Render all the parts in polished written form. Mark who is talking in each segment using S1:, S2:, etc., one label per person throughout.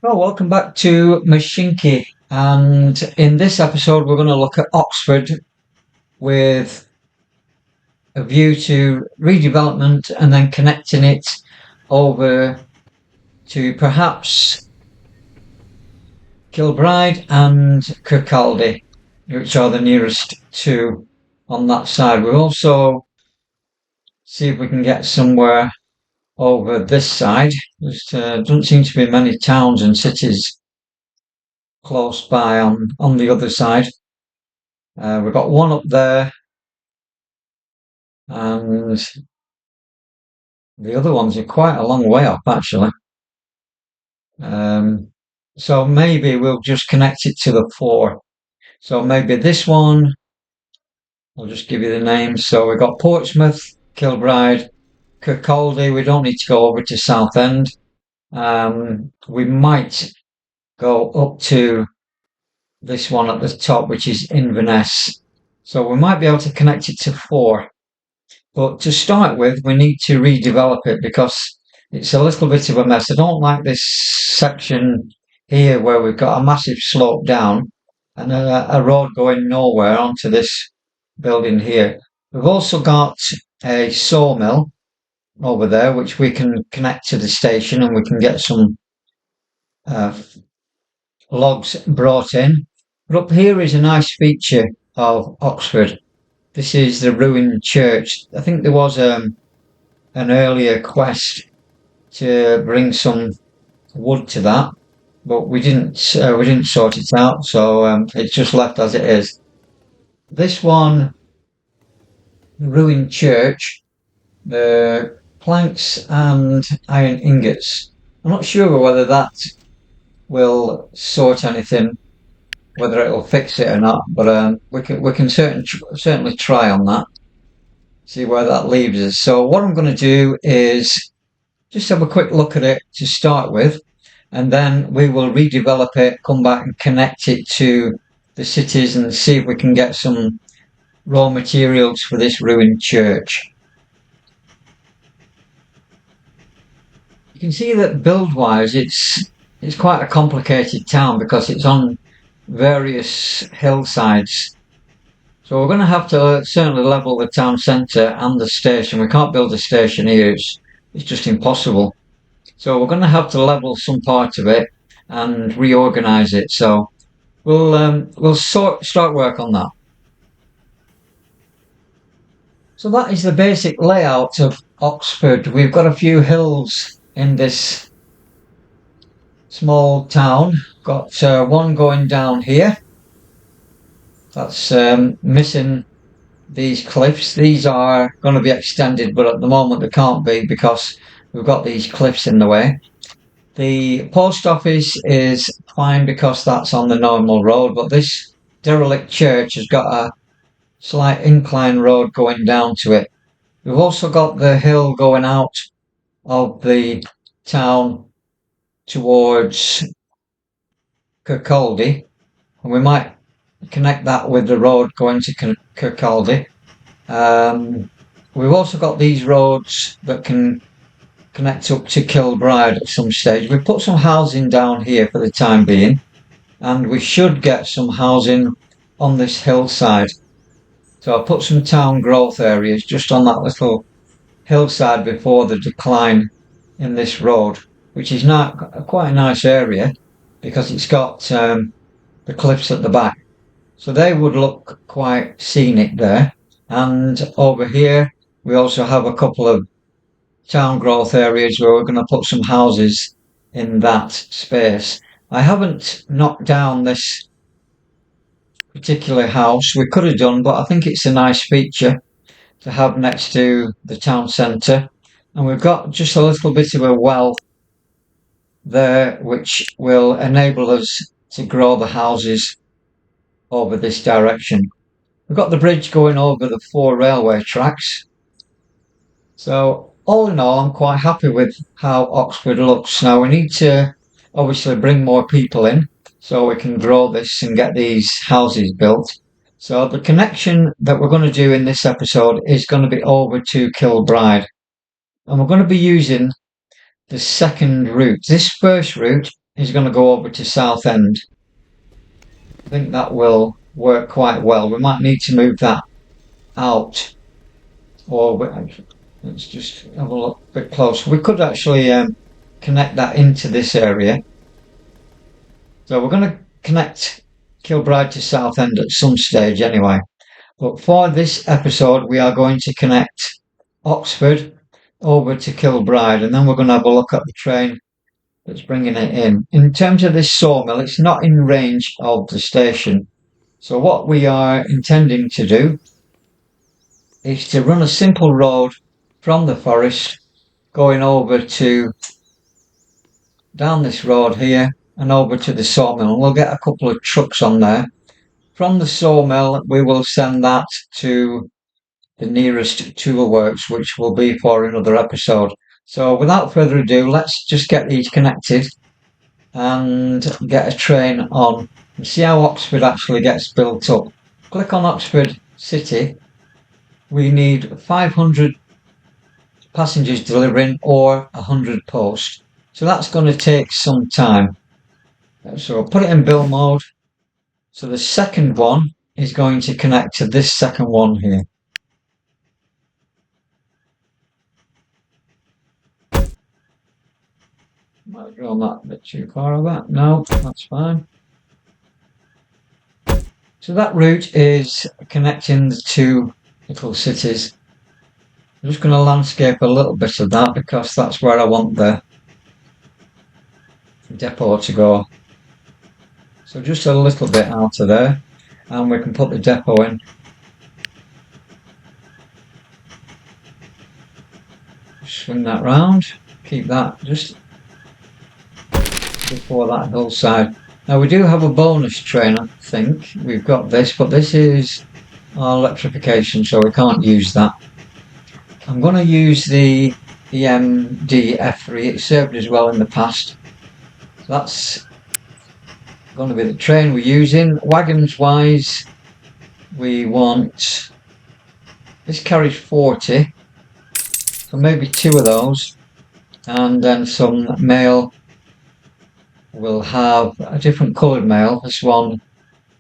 S1: Well, welcome back to Mashinky. And in this episode, we're going to look at Oxford with a view to redevelopment and then connecting it over to perhaps Kilbride and Kirkcaldy, which are the nearest two on that side. We'll also see if we can get somewhere over this side. There doesn't seem to be many towns and cities close by on the other side. We've got one up there, and the other ones are quite a long way up, actually. Um, so maybe we'll just connect it to the four. So maybe this one, I'll just give you the names. So we've got Portsmouth, Kilbride, Kirkcaldy. We don't need to go over to Southend. We might go up to this one at the top, which is Inverness. So we might be able to connect it to four. But to start with, we need to redevelop it because it's a little bit of a mess. I don't like this section here where we've got a massive slope down and a road going nowhere onto this building here. We've also got a sawmill over there, which we can connect to the station and we can get some uh, logs brought in. But up here is a nice feature of Oxford. This is the ruined church. I think there was an earlier quest to bring some wood to that, but we didn't sort it out, so it's just left as it is. This one, ruined church, the planks and iron ingots. I'm not sure whether that will sort anything, whether it'll fix it or not, but we can certainly try on that. See where that leaves us. So what I'm going to do is just have a quick look at it to start with, and then we will redevelop it, come back and connect it to the cities and see if we can get some raw materials for this ruined church. You can see that build-wise, it's quite a complicated town because it's on various hillsides. So we're going to have to certainly level the town centre and the station. We can't build a station here; it's just impossible. So we're going to have to level some part of it and reorganise it. So we'll start work on that. So that is the basic layout of Oxford. We've got a few hills in this small town. Got one going down here. That's missing these cliffs. These are going to be extended, but at the moment they can't be because we've got these cliffs in the way. The post office is fine because that's on the normal road, but this derelict church has got a slight incline road going down to it. We've also got the hill going out of the town towards Kirkcaldy, and we might connect that with the road going to Kirkcaldy. We've also got these roads that can connect up to Kilbride at some stage. We put some housing down here for the time being, and we should get some housing on this hillside. So I'll put some town growth areas just on that little hillside before the decline in this road, which is not quite a nice area because it's got the cliffs at the back. So they would look quite scenic there. And over here, we also have a couple of town growth areas where we're going to put some houses in that space. I haven't knocked down this particular house. We could have done, but I think it's a nice feature to have next to the town centre. And we've got just a little bit of a well there, which will enable us to grow the houses over this direction. We've got the bridge going over the 4 railway tracks. So all in all, I'm quite happy with how Oxford looks. Now we need to obviously bring more people in so we can grow this and get these houses built. So the connection that we're going to do in this episode is going to be over to Kilbride. And we're going to be using the second route. This first route is going to go over to Southend. I think that will work quite well. We might need to move that out, or let's just have a look a bit closer. We could actually connect that into this area. So we're going to connect Kilbride to Southend at some stage anyway. But for this episode, we are going to connect Oxford over to Kilbride, and then we're going to have a look at the train that's bringing it in. In terms of this sawmill, it's not in range of the station. So what we are intending to do is to run a simple road from the forest going over to down this road here and over to the sawmill. And we'll get a couple of trucks on there. From the sawmill, we will send that to the nearest tool works, which will be for another episode. So without further ado, let's just get these connected and get a train on and see how Oxford actually gets built up. Click on Oxford City. We need 500 passengers delivering or 100 post. So that's going to take some time. So I'll put it in build mode. So the second one is going to connect to this second one here. Might draw that a bit too far of that. No, that's fine. So that route is connecting the two little cities. I'm just going to landscape a little bit of that because that's where I want the depot to go. So just a little bit out of there, and we can put the depot in. Swing that round, keep that just before that hillside. Now we do have a bonus train, I think. We've got this, but this is our electrification, so we can't use that. I'm going to use the EMD F3. It served as well in the past. So that's going to be the train we're using. Wagons wise, we want, this carries 40, so maybe 2 of those, and then some mail. We'll have a different coloured mail. This one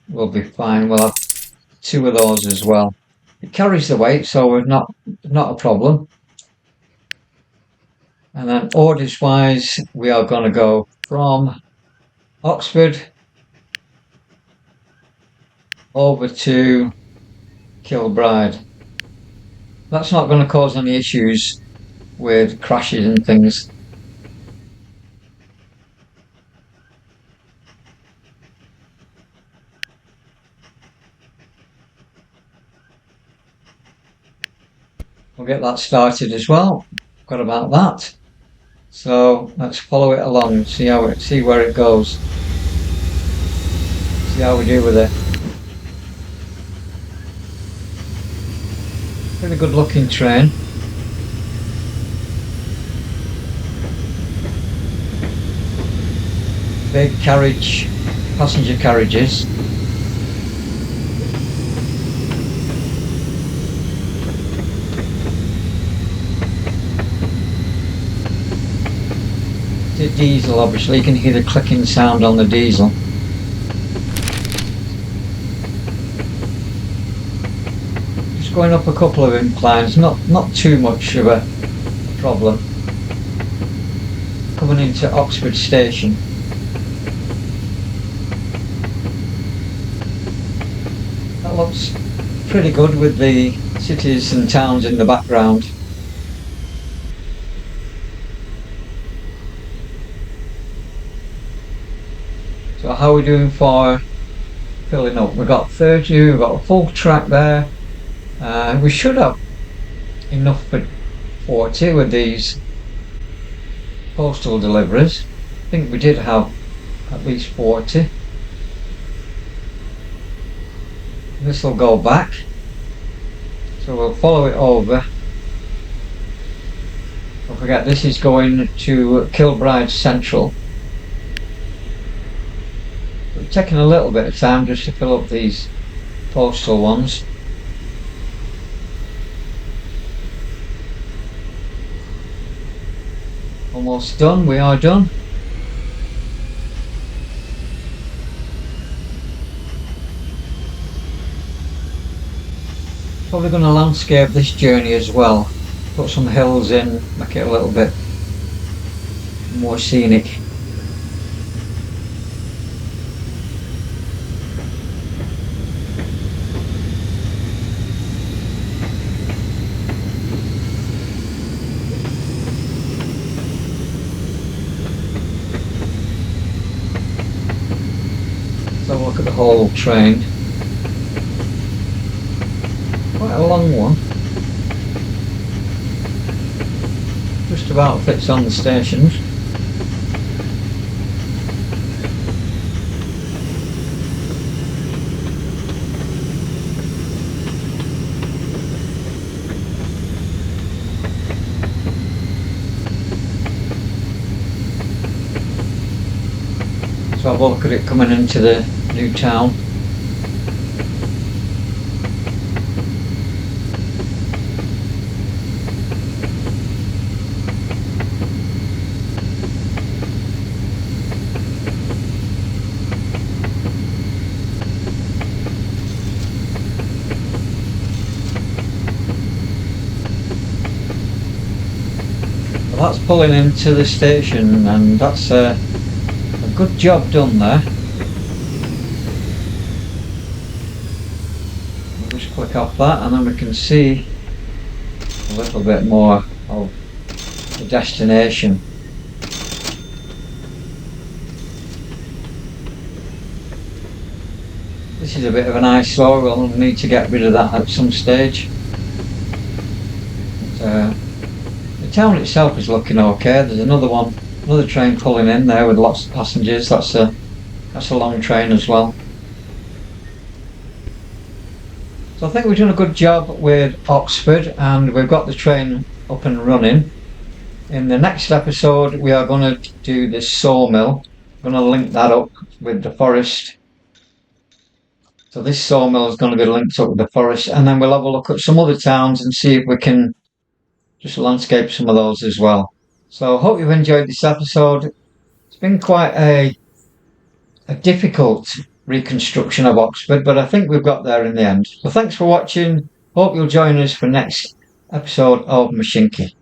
S1: will be fine. We'll have 2 of those as well. It carries the weight, so we're not a problem. And then orders wise, we are going to go from Oxford over to Kilbride. That's not going to cause any issues with crashes and things. We'll get that started as well. Got about that. So let's follow it along, see where it goes. See how we do with it. Pretty good looking train. Big carriage, passenger carriages. The diesel, obviously you can hear the clicking sound on the diesel. Just going up a couple of inclines, not too much of a problem. Coming into Oxford Station. That looks pretty good with the cities and towns in the background. So how are we doing for filling up? We've got 30, we've got a full track there. We should have enough for 40 with these postal deliveries. I think we did have at least 40. This will go back. So we'll follow it over. Don't forget this is going to Kilbride Central. We're taking a little bit of time just to fill up these postal ones. Almost done, we are done. Probably going to landscape this journey as well. Put some hills in, make it a little bit more scenic. Let's have a look at the whole train. Quite a long one. Just about fits on the stations. So have a look at it coming into the new town. Well, that's pulling into the station, and that's a good job done there. We'll just click off that and then we can see a little bit more of the destination. This is a bit of an eyesore, we'll need to get rid of that at some stage. But, the town itself is looking okay. There's another train pulling in there with lots of passengers. That's a long train as well. So I think we've done a good job with Oxford and we've got the train up and running. In the next episode we are going to do this sawmill. I'm going to link that up with the forest. So this sawmill is going to be linked up with the forest, and then we'll have a look at some other towns and see if we can just landscape some of those as well. So I hope you've enjoyed this episode. It's been quite a difficult reconstruction of Oxford, but I think we've got there in the end. So thanks for watching. Hope you'll join us for next episode of Mashinky.